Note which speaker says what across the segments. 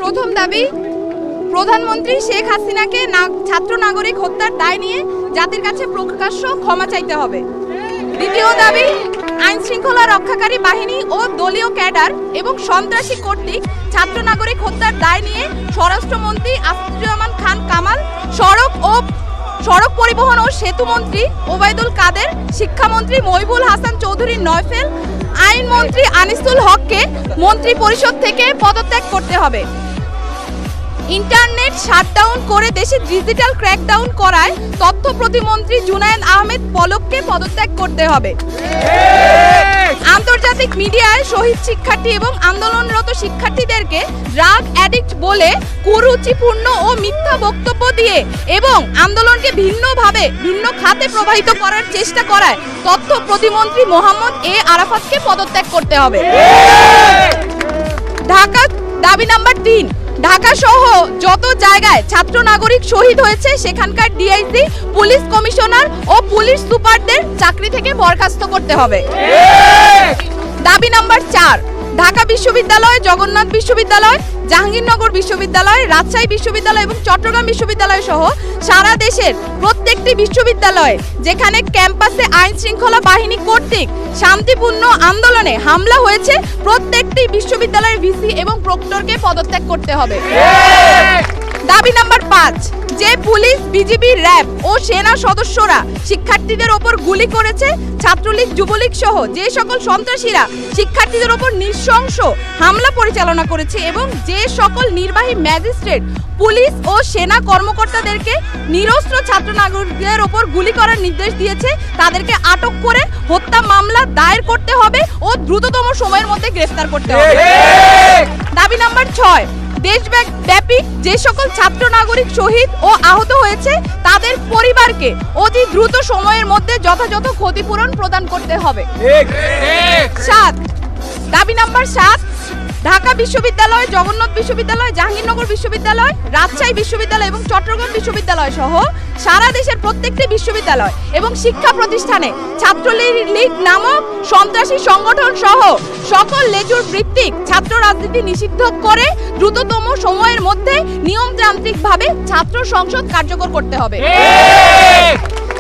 Speaker 1: প্রথম দাবি, প্রধানমন্ত্রী শেখ হাসিনাকে ছাত্র নাগরিক হত্যার দায় নিয়ে জাতির কাছে প্রকাশ্য ক্ষমা চাইতে হবে। দ্বিতীয় দাবি, আইন শৃঙ্খলা রক্ষাকারী বাহিনী ও দলীয় ক্যাডার এবং সন্ত্রাসী কর্তৃক ছাত্র নাগরিক হত্যার দায় নিয়ে স্বরাষ্ট্রমন্ত্রী আসিফুজ্জামান খান কামাল, সড়ক পরিবহন ও সেতু মন্ত্রী ওবায়দুল কাদের, শিক্ষামন্ত্রী মহিবুল হাসান চৌধুরী নয়ফেল, আইনমন্ত্রী আনিসুল হককে মন্ত্রী পরিষদ থেকে পদত্যাগ করতে হবে। ইন্টারনেট শাটডাউন করে দেশে ডিজিটাল ক্র্যাকডাউন করায় তথ্য প্রতিমন্ত্রী জুনায়েদ আহমেদ পলককে পদত্যাগ করতে হবে। আন্তর্জাতিক মিডিয়ায় শহীদ শিক্ষার্থী এবং আন্দোলনরত শিক্ষার্থীদেরকে ড্রাগ অ্যাডিক্ট বলে কুরুচিপূর্ণ ও মিথ্যা বক্তব্য দিয়ে এবং আন্দোলনকে ভিন্ন খাতে প্রবাহিত করার চেষ্টা করায় তথ্য প্রতিমন্ত্রী মোহাম্মদ এ আরাফাতকে পদত্যাগ করতে হবে। ঢাকা দাবি নাম্বার 3, ঢাকা সহ যত জায়গায় ছাত্র নাগরিক শহীদ হয়েছে সেখানকার ডিআইজি, পুলিশ কমিশনার ও পুলিশ সুপারদের চাকরি থেকে বরখাস্ত করতে হবে। দাবি নাম্বার 4, ঢাকা বিশ্ববিদ্যালয়, জগন্নাথ বিশ্ববিদ্যালয়, জাহাঙ্গীরনগর বিশ্ববিদ্যালয়, রাজশাহী বিশ্ববিদ্যালয় এবং চট্টগ্রাম বিশ্ববিদ্যালয় সহ সারা দেশের প্রত্যেকটি বিশ্ববিদ্যালয়ে যেখানে ক্যাম্পাসে আইন শৃঙ্খলা বাহিনী কর্তৃক শান্তিপূর্ণ আন্দোলনে হামলা হয়েছে প্রত্যেকটি বিশ্ববিদ্যালয়ের ভিসি এবং প্রক্টরকে পদত্যাগ করতে হবে। দাবি নাম্বার 5, যে পুলিশ, বিজিবি, র্যাব ও সেনা সদস্যরা শিক্ষার্থীদের ওপর গুলি করেছে, ছাত্রলীগ, যুবলীগ সহ যে সকল সন্ত্রাসীরা শিক্ষার্থীদের ওপর নৃশংস হামলা পরিচালনা করেছে এবং যে সকল নির্বাহী ম্যাজিস্ট্রেট, পুলিশ ও সেনা কর্মকর্তাদেরকে নিরস্ত্র ছাত্র নাগরিকদের ওপর গুলি করার নির্দেশ দিয়েছে তাদেরকে আটক করে হত্যা মামলা দায়ের করতে হবে ও দ্রুততম সময়ের মধ্যে গ্রেফতার করতে হবে। দাবি নাম্বার 6, দেশব্যাপী যে সকল ছাত্র নাগরিক শহীদ ও আহত হয়েছে তাদের পরিবারকে অতি দ্রুত সময়ের মধ্যে যথাযথ ক্ষতিপূরণ প্রদান করতে হবে। 7, দাবি নাম্বার 7, ঢাকা বিশ্ববিদ্যালয়, জগন্নাথ বিশ্ববিদ্যালয়, জাহাঙ্গীরনগর বিশ্ববিদ্যালয়, রাজশাহী বিশ্ববিদ্যালয় এবং চট্টগ্রাম বিশ্ববিদ্যালয় সহ সারা দেশের প্রত্যেকটি বিশ্ববিদ্যালয় এবং শিক্ষা প্রতিষ্ঠানে ছাত্রলীগ নামক সন্ত্রাসী সংগঠন সহ সকল লেজুর ভিত্তিক ছাত্র রাজনীতি নিষিদ্ধ করে দ্রুততম সময়ের মধ্যে নিয়মতান্ত্রিকভাবে ছাত্র সংসদ কার্যকর করতে হবে।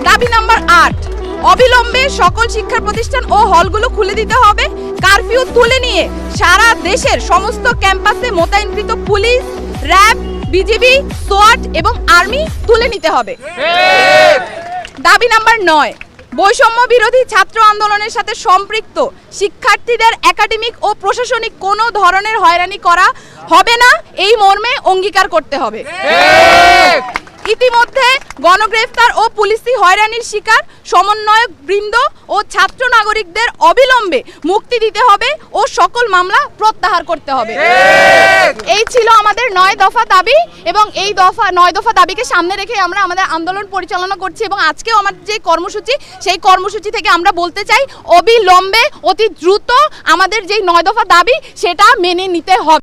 Speaker 1: দাবি নাম্বার 8, অবিলম্বে সকল শিক্ষা প্রতিষ্ঠান ও হলগুলো খুলে দিতে হবে। কারফিউ তুলে নিয়ে সারা দেশের সমস্ত ক্যাম্পাসে মোতায়েনকৃত পুলিশ, র্যাব, বিজিবি, সোয়াট এবং আর্মি তুলে নিতে হবে। দাবি নাম্বার 9, বৈষম্য বিরোধী ছাত্র আন্দোলনের সাথে সম্পৃক্ত শিক্ষার্থীদের একাডেমিক ও প্রশাসনিক কোনো ধরনের হয়রানি করা হবে না এই মর্মে অঙ্গীকার করতে হবে। ইতিমধ্যে গণগ্রেফতার ও পুলিশি হয়রানির শিকার সমন্বয়ক বৃন্দ ও ছাত্র নাগরিকদের অবিলম্বে মুক্তি দিতে হবে ও সকল মামলা প্রত্যাহার করতে হবে। এই ছিল আমাদের 9 দফা দাবি এবং এই 9 দফা দাবিকে সামনে রেখে আমরা আমাদের আন্দোলন পরিচালনা করছি এবং আজকেও আমাদের যে কর্মসূচি সেই কর্মসূচি থেকে আমরা বলতে চাই অবিলম্বে অতি দ্রুত আমাদের যে 9 দফা দাবি সেটা মেনে নিতে হবে।